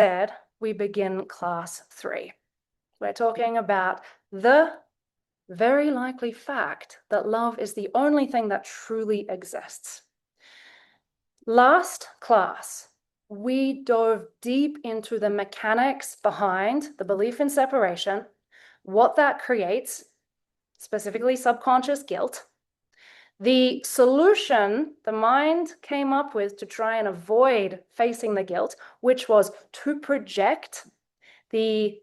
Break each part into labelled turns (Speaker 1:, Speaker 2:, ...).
Speaker 1: said, we begin class 3. We're talking about the very likely fact that love is the only thing that truly exists. Last class, we dove deep into the mechanics behind the belief in separation, what that creates, specifically subconscious guilt, the solution the mind came up with to try and avoid facing the guilt, which was to project the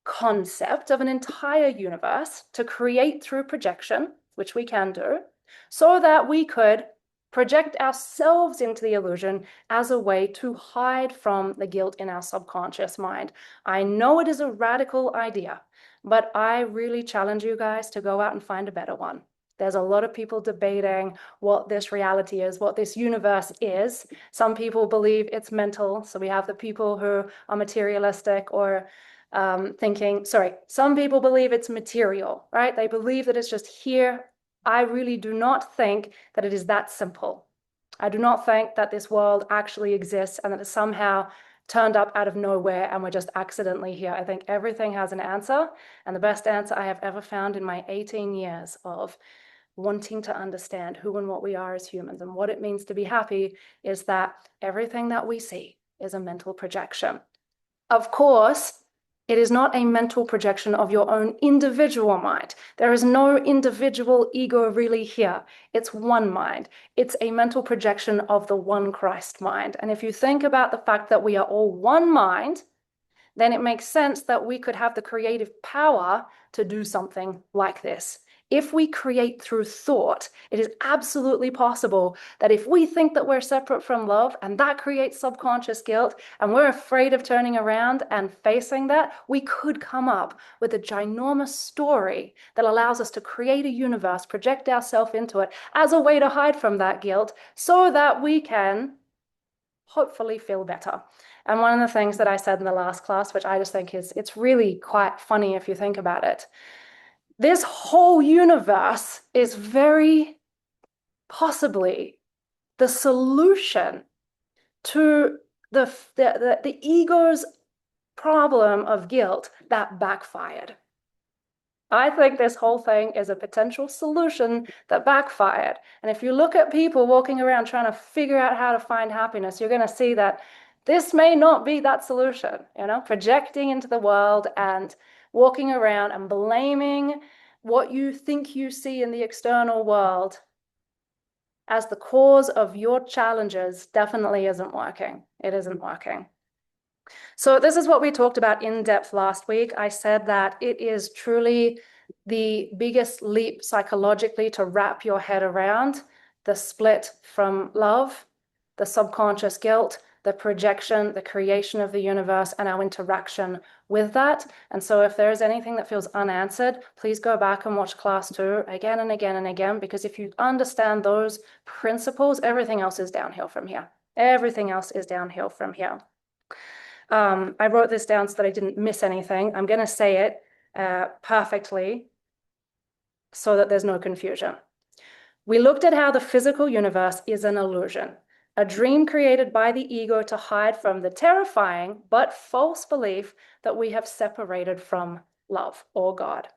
Speaker 1: concept of an entire universe, to create through projection, which we can do, so that we could project ourselves into the illusion as a way to hide from the guilt in our subconscious mind. I know it is a radical idea, but I really challenge you guys to go out and find a better one. There's a lot of people debating what this reality is, what this universe is. Some people believe it's mental. So we have the people who are materialistic or some people believe it's material, right? They believe that it's just here. I really do not think that it is that simple. I do not think that this world actually exists and that it somehow turned up out of nowhere and we're just accidentally here. I think everything has an answer, and the best answer I have ever found in my 18 years of wanting to understand who and what we are as humans and what it means to be happy is that everything that we see is a mental projection. Of course, it is not a mental projection of your own individual mind. There is no individual ego really here. It's one mind. It's a mental projection of the one Christ mind. And if you think about the fact that we are all one mind, then it makes sense that we could have the creative power to do something like this. If we create through thought, it is absolutely possible that if we think that we're separate from love and that creates subconscious guilt and we're afraid of turning around and facing that, we could come up with a ginormous story that allows us to create a universe, project ourselves into it as a way to hide from that guilt so that we can hopefully feel better. And one of the things that I said in the last class, which I just think it's really quite funny if you think about it, this whole universe is very possibly the solution to the ego's problem of guilt that backfired. I think this whole thing is a potential solution that backfired. And if you look at people walking around trying to figure out how to find happiness, you're going to see that this may not be that solution, projecting into the world and walking around and blaming what you think you see in the external world as the cause of your challenges definitely isn't working. It isn't working. So this is what we talked about in depth last week. I said that it is truly the biggest leap psychologically to wrap your head around the split from love, the subconscious guilt, the projection, the creation of the universe, and our interaction with that. And so if there is anything that feels unanswered, please go back and watch class 2 again and again and again, because if you understand those principles, everything else is downhill from here. Everything else is downhill from here. I wrote this down so that I didn't miss anything. I'm going to say it perfectly so that there's no confusion. We looked at how the physical universe is an illusion, a dream created by the ego to hide from the terrifying but false belief that we have separated from love or God.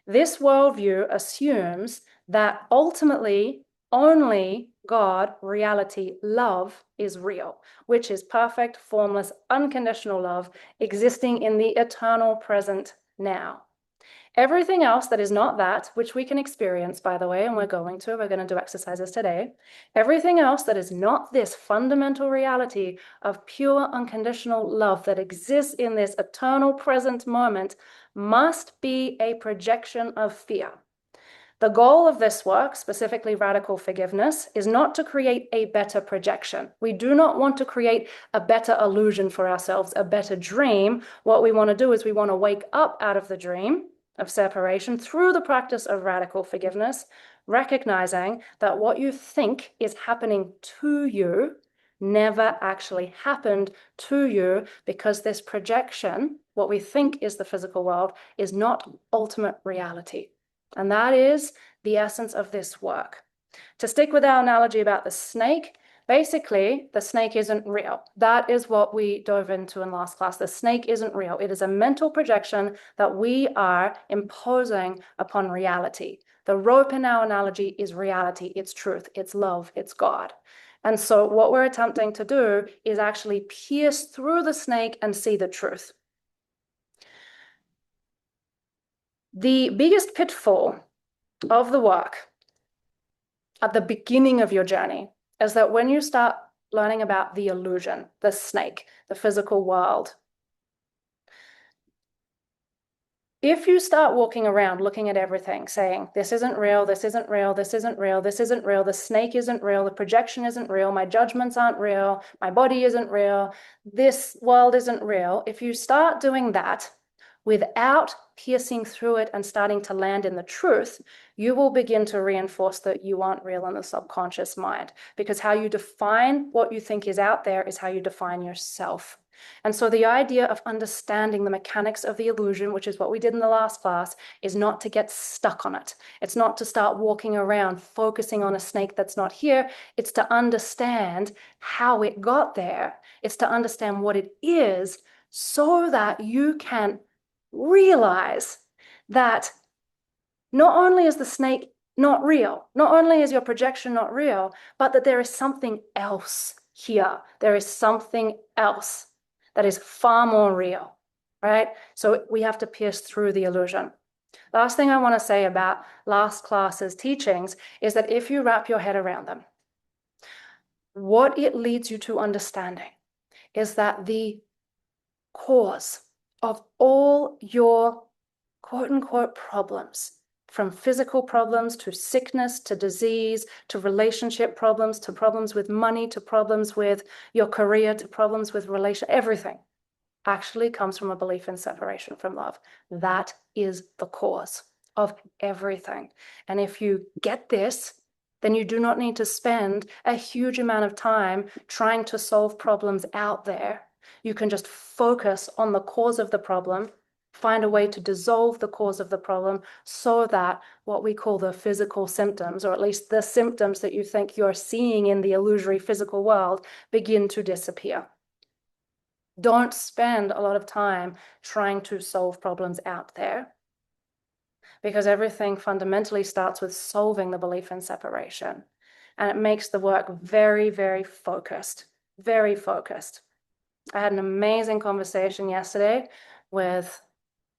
Speaker 1: This worldview assumes that ultimately only God, reality, love is real, which is perfect, formless, unconditional love existing in the eternal present now. Everything else that is not that, which we can experience, by the way, and we're going to do exercises today. Everything else that is not this fundamental reality of pure unconditional love that exists in this eternal present moment must be a projection of fear. The goal of this work, specifically radical forgiveness, is not to create a better projection. We do not want to create a better illusion for ourselves, a better dream. What we want to do is we want to wake up out of the dream of separation through the practice of radical forgiveness, recognizing that what you think is happening to you never actually happened to you, because this projection, what we think is the physical world, is not ultimate reality. And that is the essence of this work. To stick with our analogy about the snake, Basically, the snake isn't real. That is what we dove into in last class. The snake isn't real. It is a mental projection that we are imposing upon reality. The rope in our analogy is reality, it's truth, it's love, it's God. And so what we're attempting to do is actually pierce through the snake and see the truth. The biggest pitfall of the work at the beginning of your journey is that when you start learning about the illusion, the snake, the physical world, if you start walking around looking at everything, saying, this isn't real, this isn't real, this isn't real, this isn't real, the snake isn't real, the projection isn't real, my judgments aren't real, my body isn't real, this world isn't real, if you start doing that without piercing through it and starting to land in the truth, you will begin to reinforce that you aren't real in the subconscious mind, because how you define what you think is out there is how you define yourself. And so the idea of understanding the mechanics of the illusion, which is what we did in the last class, is not to get stuck on it. It's not to start walking around focusing on a snake that's not here. It's to understand how it got there. It's to understand what it is so that you can realize that not only is the snake not real, not only is your projection not real, but that there is something else here. There is something else that is far more real, right? So we have to pierce through the illusion. Last thing I want to say about last class's teachings is that if you wrap your head around them, what it leads you to understanding is that the cause of all your quote-unquote problems, from physical problems to sickness to disease to relationship problems to problems with money to problems with your career to problems with everything actually comes from a belief in separation from love. That is the cause of everything. And if you get this, then you do not need to spend a huge amount of time trying to solve problems out there. You can just focus on the cause of the problem, find a way to dissolve the cause of the problem so that what we call the physical symptoms, or at least the symptoms that you think you're seeing in the illusory physical world, begin to disappear. Don't spend a lot of time trying to solve problems out there, because everything fundamentally starts with solving the belief in separation. And it makes the work very, very focused, very focused. I had an amazing conversation yesterday with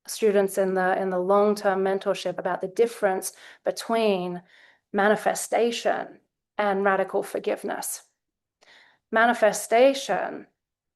Speaker 1: students in the long-term mentorship about the difference between manifestation and radical forgiveness. Manifestation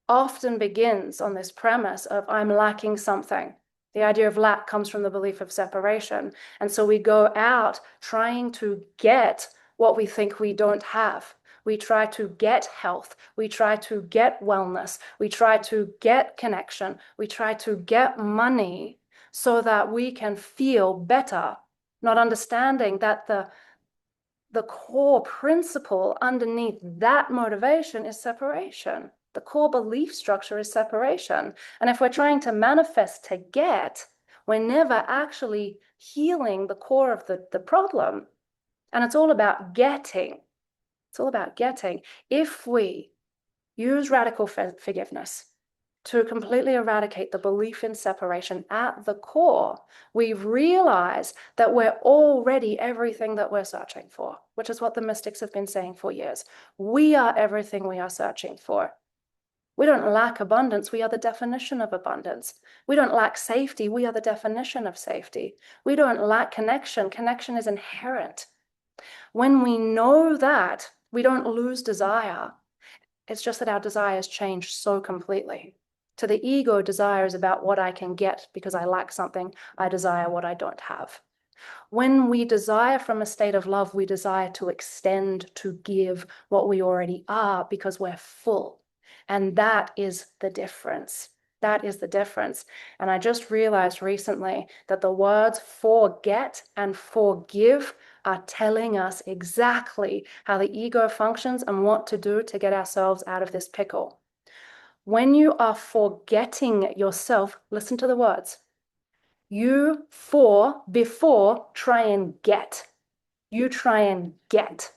Speaker 1: often begins on this premise of I'm lacking something. The idea of lack comes from the belief of separation. And so we go out trying to get what we think we don't have. We try to get health. We try to get wellness. We try to get connection. We try to get money so that we can feel better, not understanding that the core principle underneath that motivation is separation. The core belief structure is separation. And if we're trying to manifest to get, we're never actually healing the core of the problem. And it's all about getting. It's all about getting. If we use radical forgiveness to completely eradicate the belief in separation at the core, we realize that we're already everything that we're searching for, which is what the mystics have been saying for years. We are everything we are searching for. We don't lack abundance, we are the definition of abundance. We don't lack safety, we are the definition of safety. We don't lack connection, connection is inherent. When we know that, we don't lose desire. It's just that our desires change so completely. To the ego, desire is about what I can get because I lack something. I desire what I don't have. When we desire from a state of love, we desire to extend, to give what we already are because we're full. And that is the difference. That is the difference. And I just realized recently that the words forget and forgive are telling us exactly how the ego functions and what to do to get ourselves out of this pickle. When you are forgetting yourself, listen to the words. You before try and get. You try and get.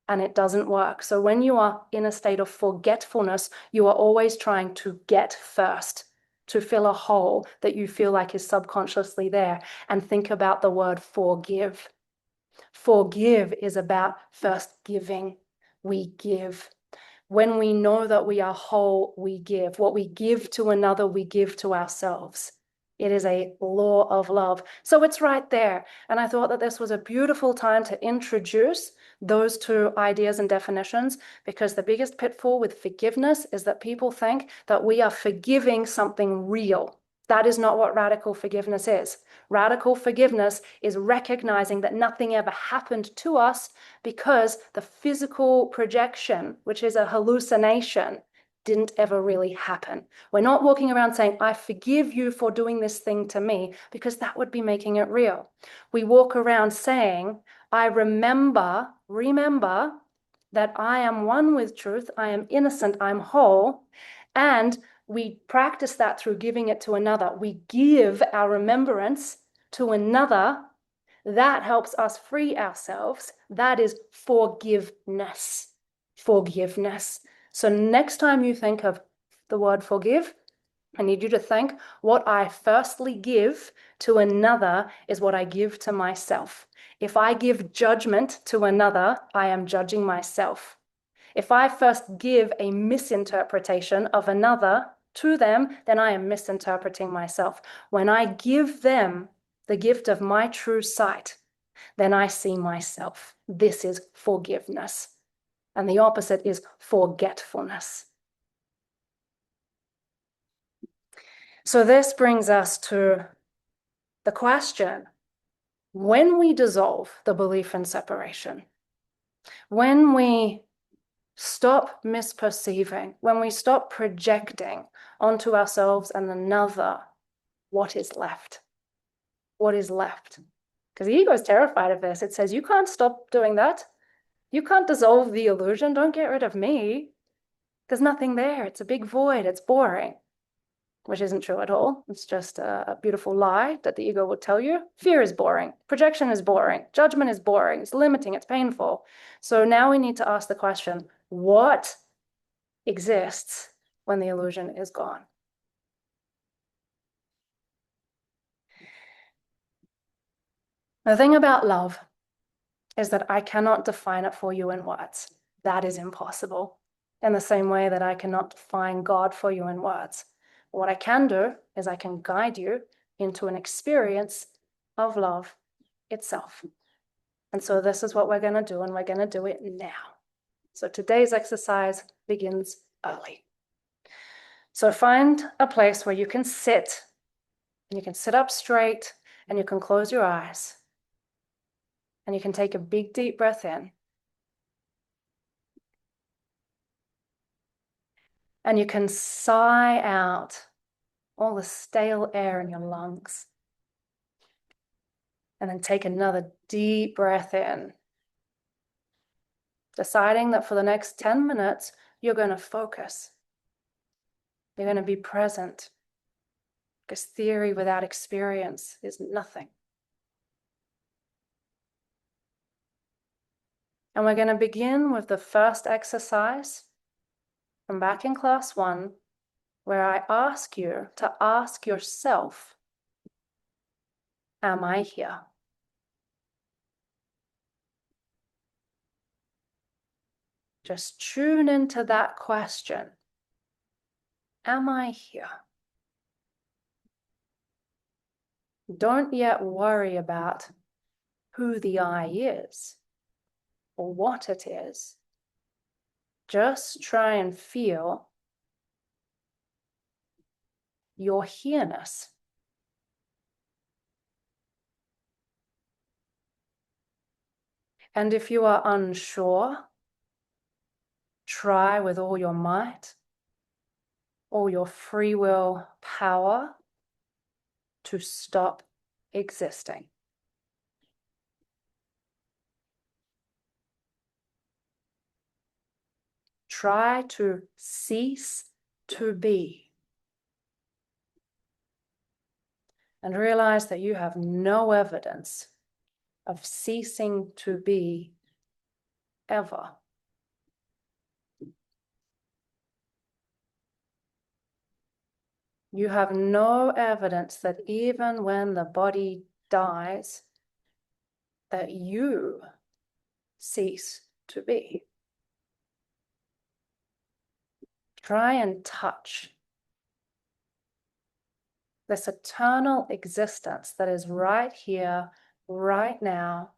Speaker 1: and it doesn't work. So when you are in a state of forgetfulness, you are always trying to get first, to fill a hole that you feel like is subconsciously there. And think about the word forgive. Forgive is about first giving. We give. When we know that we are whole, we give. What we give to another, we give to ourselves. It is a law of love. So it's right there. And I thought that this was a beautiful time to introduce those two ideas and definitions, because the biggest pitfall with forgiveness is that people think that we are forgiving something real. That is not what radical forgiveness is. Radical forgiveness is recognizing that nothing ever happened to us because the physical projection, which is a hallucination, didn't ever really happen. We're not walking around saying, I forgive you for doing this thing to me, because that would be making it real. We walk around saying, I remember that I am one with truth, I am innocent, I'm whole, and we practice that through giving it to another. We give our remembrance to another. That helps us free ourselves. That is forgiveness. Forgiveness. So next time you think of the word forgive, I need you to think, what I firstly give to another is what I give to myself. If I give judgment to another, I am judging myself. If I first give a misinterpretation of another to them, then I am misinterpreting myself. When I give them the gift of my true sight, then I see myself. This is forgiveness. And the opposite is forgetfulness. So this brings us to the question, when we dissolve the belief in separation, when we stop misperceiving, when we stop projecting onto ourselves and another, what is left? What is left? Because the ego is terrified of this. It says, you can't stop doing that. You can't dissolve the illusion. Don't get rid of me. There's nothing there. It's a big void. It's boring, which isn't true at all. It's just a beautiful lie that the ego would tell you. Fear is boring. Projection is boring. Judgment is boring. It's limiting. It's painful. So now we need to ask the question, what exists when the illusion is gone? The thing about love is that I cannot define it for you in words. That is impossible. In the same way that I cannot define God for you in words. What I can do is I can guide you into an experience of love itself. And so this is what we're going to do, and we're going to do it now. So today's exercise begins early. So find a place where you can sit, and you can sit up straight, and you can close your eyes. And you can take a big, deep breath in. And you can sigh out all the stale air in your lungs. And then take another deep breath in. Deciding that for the next 10 minutes, you're going to focus. You're going to be present. Because theory without experience is nothing. And we're going to begin with the first exercise from back in class 1, where I ask you to ask yourself, am I here? Just tune into that question. Am I here? Don't yet worry about who the I is or what it is. Just try and feel your here-ness. And if you are unsure, try with all your might, all your free will power to stop existing. Try to cease to be. And realize that you have no evidence of ceasing to be ever. You have no evidence that even when the body dies, that you cease to be. Try and touch this eternal existence that is right here, right now,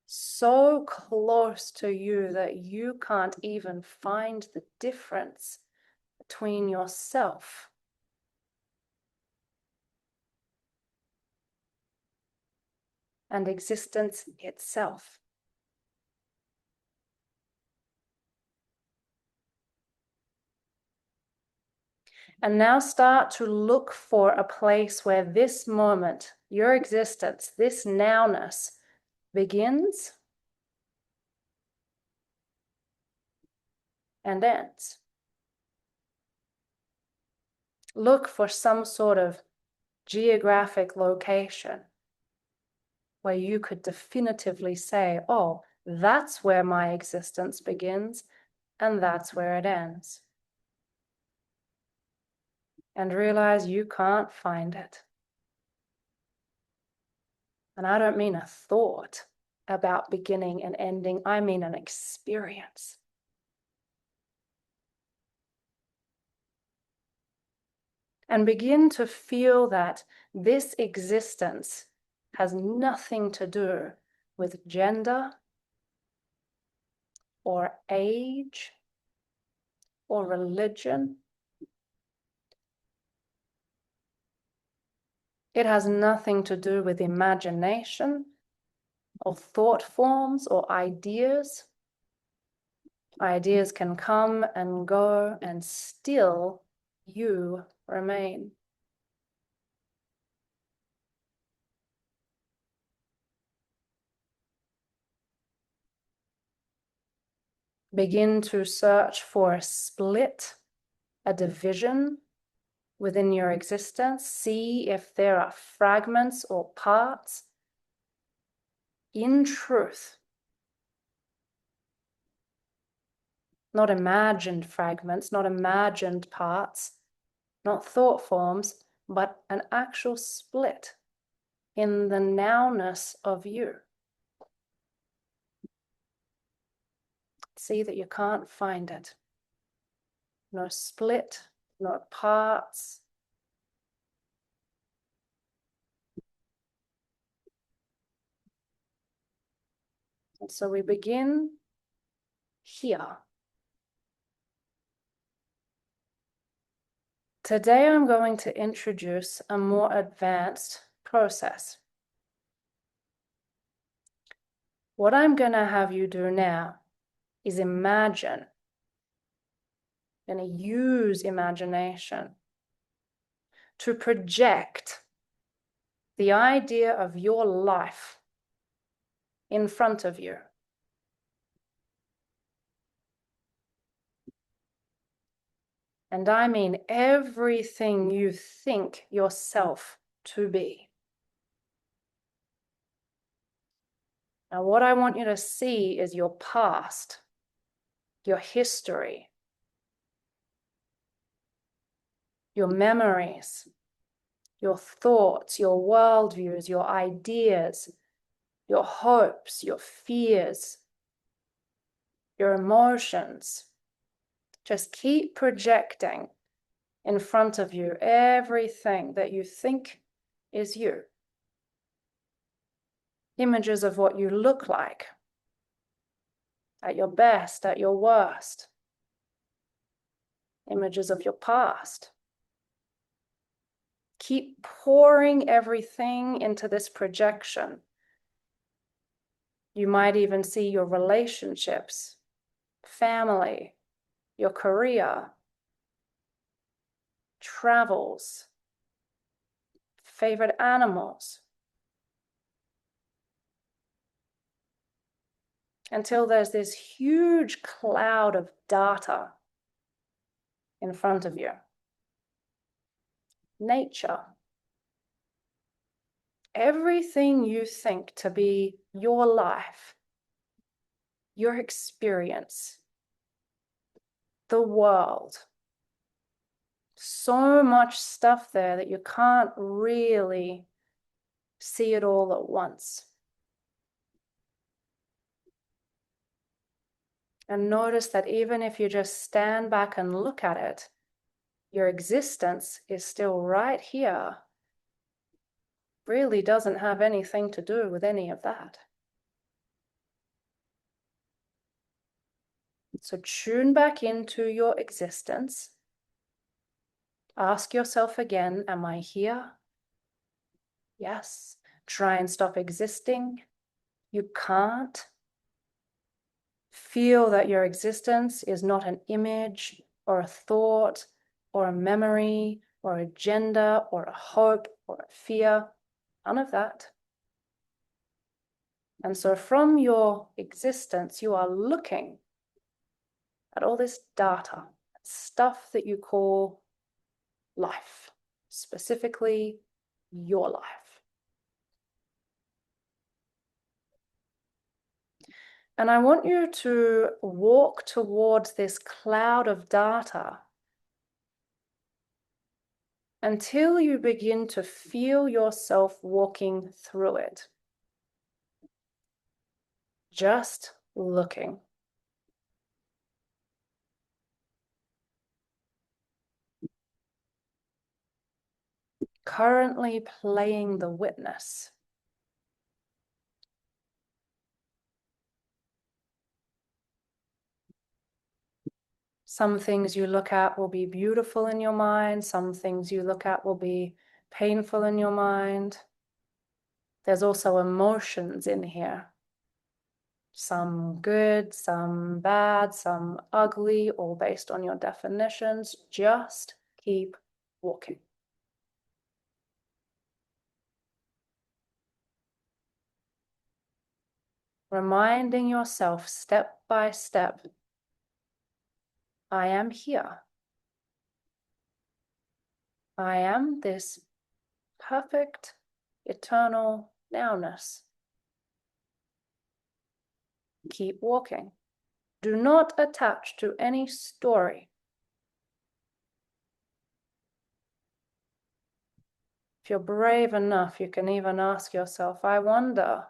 Speaker 1: so close to you that you can't even find the difference between yourself and existence itself. And now start to look for a place where this moment, your existence, this nowness begins and ends. Look for some sort of geographic location where you could definitively say, oh, that's where my existence begins and that's where it ends. And realize you can't find it. And I don't mean a thought about beginning and ending, I mean an experience. And begin to feel that this existence has nothing to do with gender or age or religion. It has nothing to do with imagination or thought forms or ideas. Ideas can come and go, and still you remain. Begin to search for a split, a division within your existence. See if there are fragments or parts in truth, not imagined fragments, not imagined parts, not thought forms, but an actual split in the nowness of you. See that you can't find it. No split, no parts. And so we begin here. Today I'm going to introduce a more advanced process. What I'm going to have you do now is imagine, I'm going to use imagination to project the idea of your life in front of you. And I mean everything you think yourself to be. Now, what I want you to see is your past, your history, your memories, your thoughts, your worldviews, your ideas, your hopes, your fears, your emotions. Just keep projecting in front of you everything that you think is you. Images of what you look like at your best, at your worst. Images of your past. Keep pouring everything into this projection. You might even see your relationships, family, your career, travels, favorite animals, until there's this huge cloud of data in front of you. Nature. Everything you think to be your life your experience, the world. So much stuff there that you can't really see it all at once. And notice that even if you just stand back and look at it, your existence is still right here. Really doesn't have anything to do with any of that. So tune back into your existence. Ask yourself again, am I here? Yes. Try and stop existing. You can't. Feel that your existence is not an image or a thought or a memory or a agenda or a hope or a fear. None of that. And so from your existence, you are looking at all this data, stuff that you call life, specifically your life. And I want you to walk towards this cloud of data until you begin to feel yourself walking through it. Just looking. Currently playing the witness. Some things you look at will be beautiful in your mind. Some things you look at will be painful in your mind. There's also emotions in here. Some good, some bad, some ugly, all based on your definitions. Just keep walking. Reminding yourself step by step, I am here. I am this perfect, eternal nowness. Keep walking. Do not attach to any story. If you're brave enough, you can even ask yourself, I wonder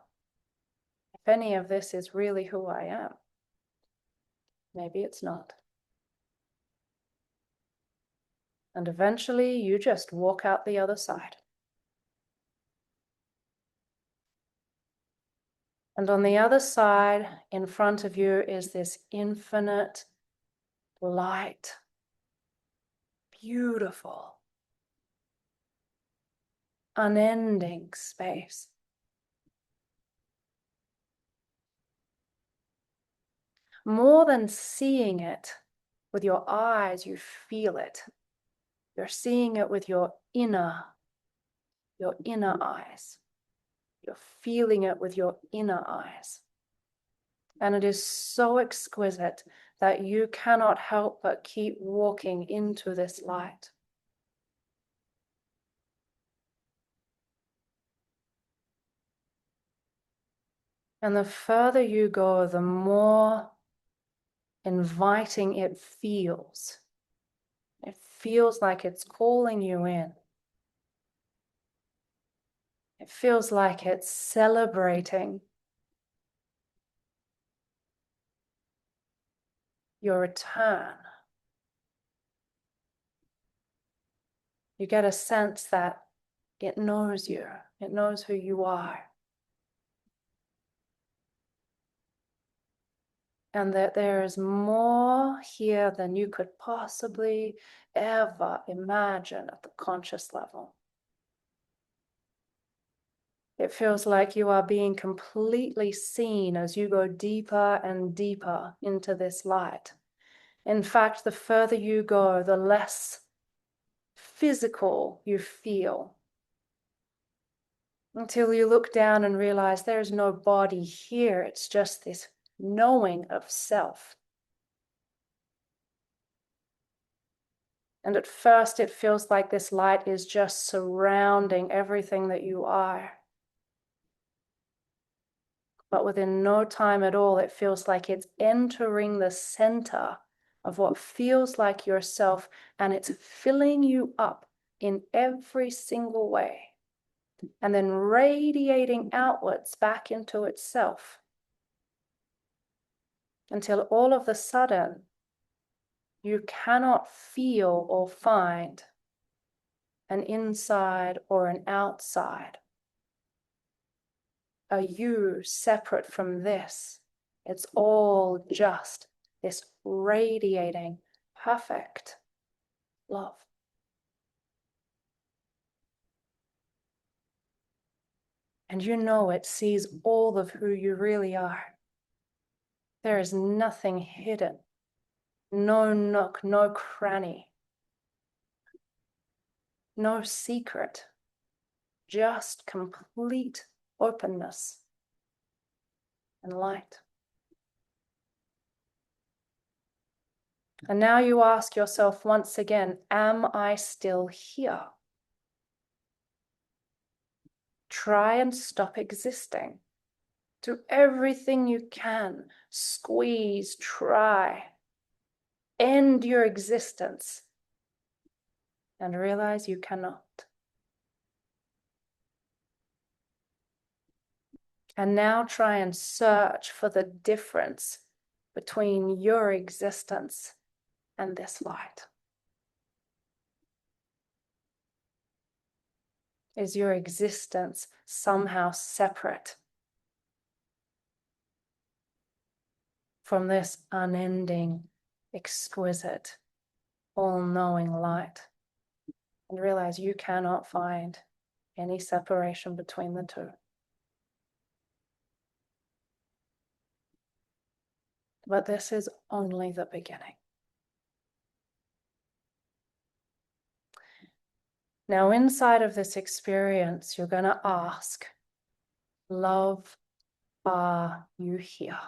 Speaker 1: if any of this is really who I am. Maybe it's not. And eventually you just walk out the other side. And on the other side, in front of you, is this infinite light. Beautiful, unending space. More than seeing it with your eyes, you feel it. You're seeing it with your inner eyes. You're feeling it with your inner eyes. And it is so exquisite that you cannot help but keep walking into this light. And the further you go, the more inviting it feels. It feels like it's calling you in. It feels like it's celebrating your return. You get a sense that it knows you. It knows who you are. And that there is more here than you could possibly ever imagine at the conscious level. It feels like you are being completely seen as you go deeper and deeper into this light. In fact, the further you go, the less physical you feel. Until you look down and realize there is no body here. It's just this knowing of self. And at first it feels like this light is just surrounding everything that you are. but within no time at all, it feels like it's entering the center of what feels like yourself, and it's filling you up in every single way, and then radiating outwards back into itself, until all of a sudden you cannot feel or find an inside or an outside, a you separate from this. It's all just this radiating, perfect love. And you know it sees all of who you really are. There is nothing hidden, no nook, no cranny, no secret, just complete openness and light. And now you ask yourself once again, am I still here? Try and stop existing. Do everything you can. Squeeze, try. End your existence. And realize you cannot. And now try and search for the difference between your existence and this light. Is your existence somehow separate from this unending, exquisite, all-knowing light? And realize you cannot find any separation between the two. But this is only the beginning. Now, inside of this experience, you're going to ask, love, are you here?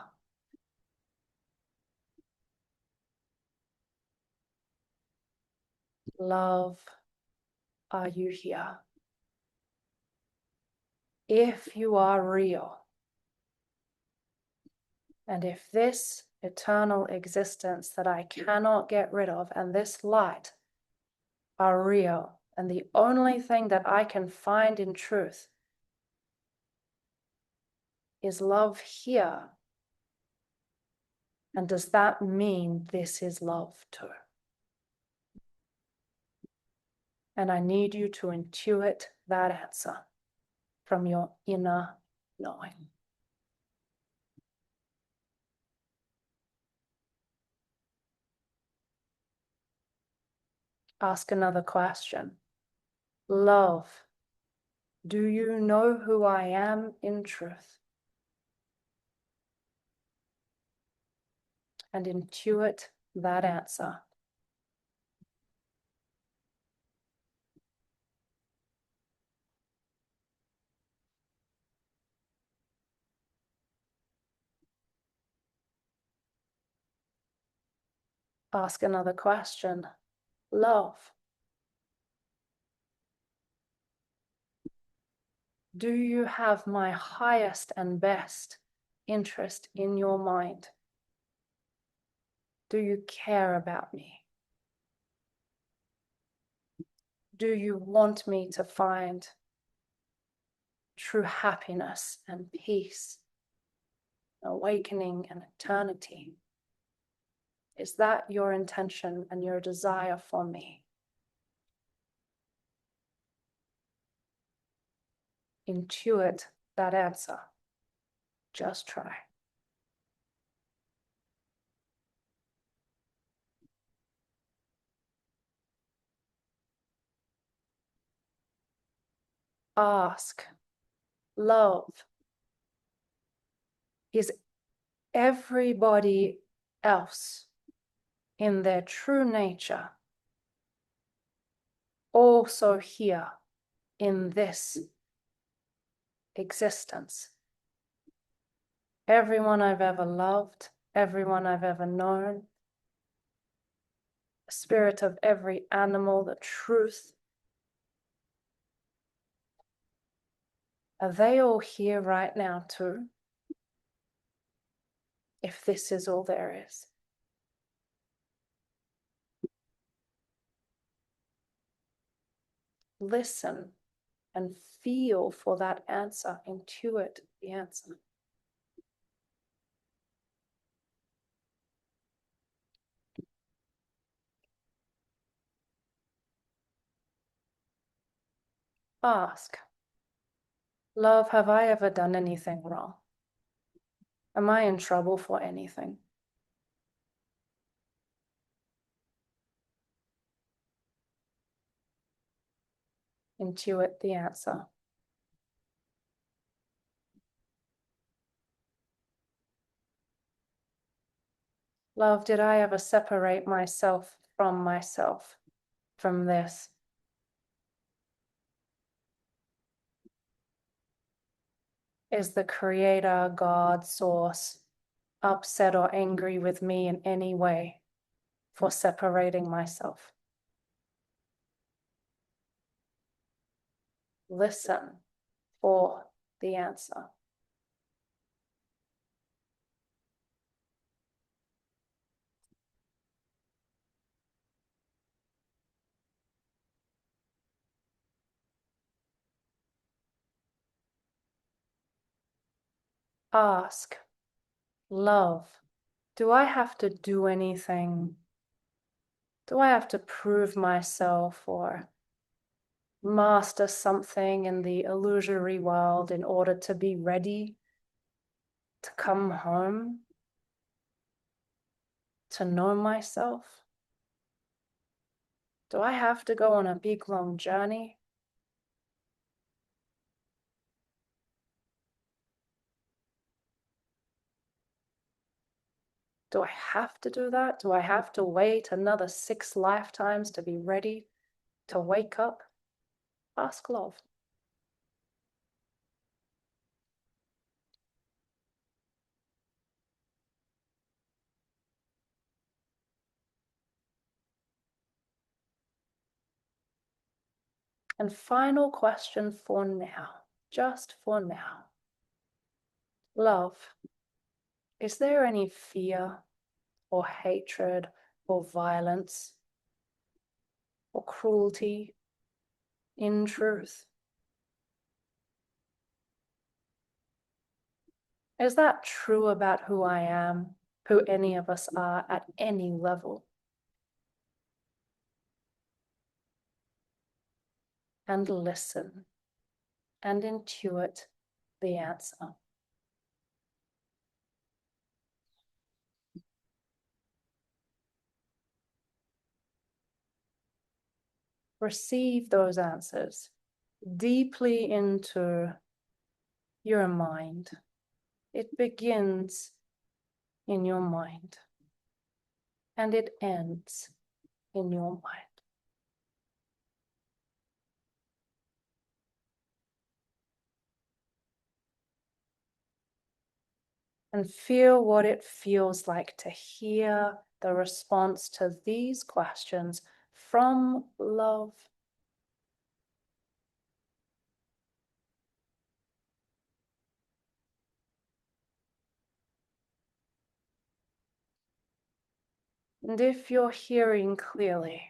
Speaker 1: Love, are you here? If you are real, and if this eternal existence that I cannot get rid of and this light are real, and the only thing that I can find in truth is love here, and does that mean this is love too? And I need you to intuit that answer from your inner knowing. Ask another question. Love, do you know who I am in truth? And intuit that answer. Ask another question. Love, do you have my highest and best interest in your mind? Do you care about me? Do you want me to find true happiness and peace, awakening and eternity? Is that your intention and your desire for me? Intuit that answer. Just try. Ask, love, is everybody else in their true nature also here in this existence? Everyone I've ever loved, everyone I've ever known, the spirit of every animal, the truth, are they all here right now too? if this is all there is? Listen and feel for that answer. Intuit the answer. Ask, love, have I ever done anything wrong? Am I in trouble for anything? Intuit the answer. Love, did I ever separate myself from this? Is the creator, God, source, upset or angry with me in any way for separating myself? Listen for the answer. Ask, love, do I have to do anything? Do I have to prove myself or master something in the illusory world in order to be ready to come home, to know myself? Do I have to go on a big long journey? Do I have to do that? Do I have to wait another 6 lifetimes to be ready to wake up? Ask love. And final question for now, just for now. Love, is there any fear or hatred or violence or cruelty in truth? Is that true about who I am, who any of us are at any level? And listen and intuit the answer. Receive those answers deeply into your mind. It begins in your mind and it ends in your mind. And feel what it feels like to hear the response to these questions from love. And if you're hearing clearly,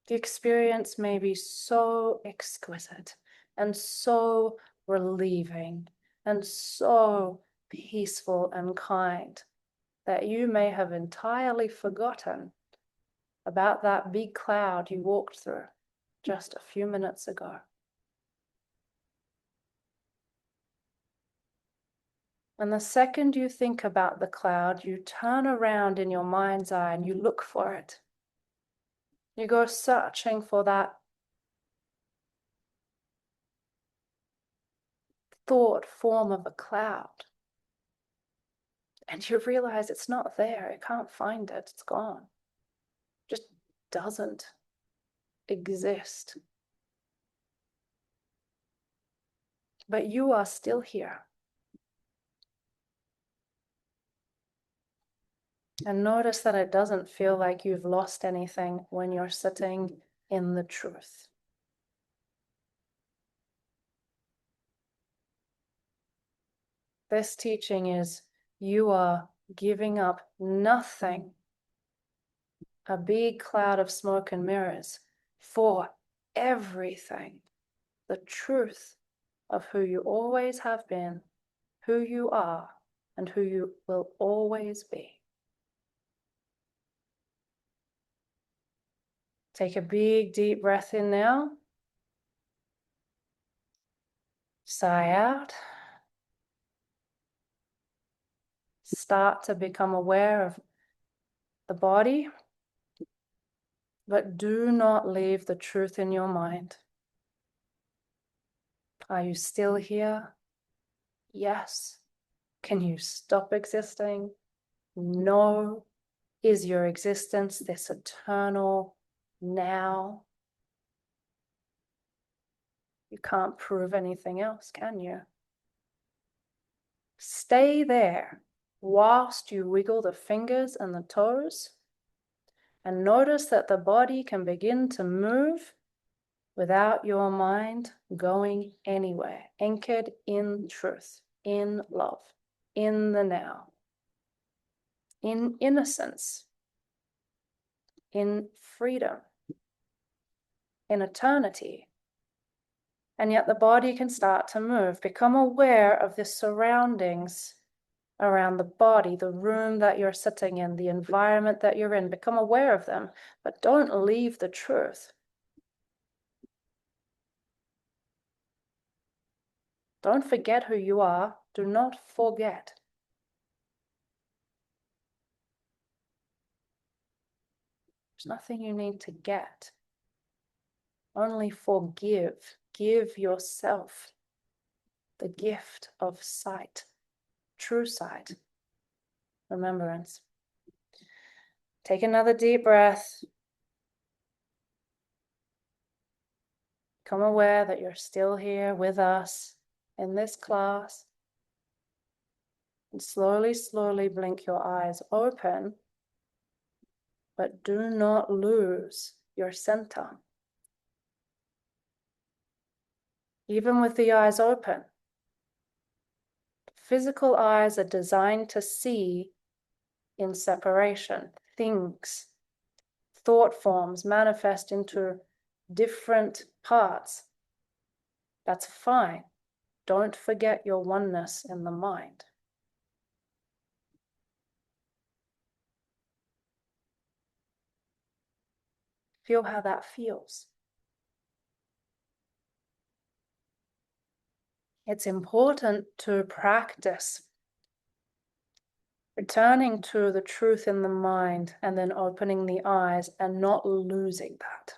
Speaker 1: the experience may be so exquisite and so relieving and so peaceful and kind that you may have entirely forgotten about that big cloud you walked through just a few minutes ago. And the second you think about the cloud, you turn around in your mind's eye and you look for it. You go searching for that thought form of a cloud. And you realize it's not there. It can't find it. It's gone. It just doesn't exist. But you are still here. And notice that it doesn't feel like you've lost anything when you're sitting in the truth. This teaching is You are giving up nothing, a big cloud of smoke and mirrors, for everything, the truth of who you always have been, who you are, and who you will always be. Take a big deep breath in now. Sigh out. Start to become aware of the body, but do not leave the truth in your mind. Are you still here? Yes. Can you stop existing? No. Is your existence this eternal now? You can't prove anything else, can you? Stay there whilst you wiggle the fingers and the toes, and notice that the body can begin to move without your mind going anywhere, anchored in truth, in love, in the now, in innocence, in freedom, in eternity. And yet the body can start to move. Become aware of the surroundings around the body, the room that you're sitting in, the environment that you're in. Become aware of them, but don't leave the truth. Don't forget who you are. Do not forget. There's nothing you need to get. Only forgive. Give yourself the gift of sight, true sight, remembrance. Take another deep breath. Become aware that you're still here with us in this class. And slowly, slowly blink your eyes open, but do not lose your center. Even with the eyes open, physical eyes are designed to see in separation. Things, thought forms manifest into different parts. That's fine. Don't forget your oneness in the mind. Feel how that feels. It's important to practice returning to the truth in the mind and then opening the eyes and not losing that.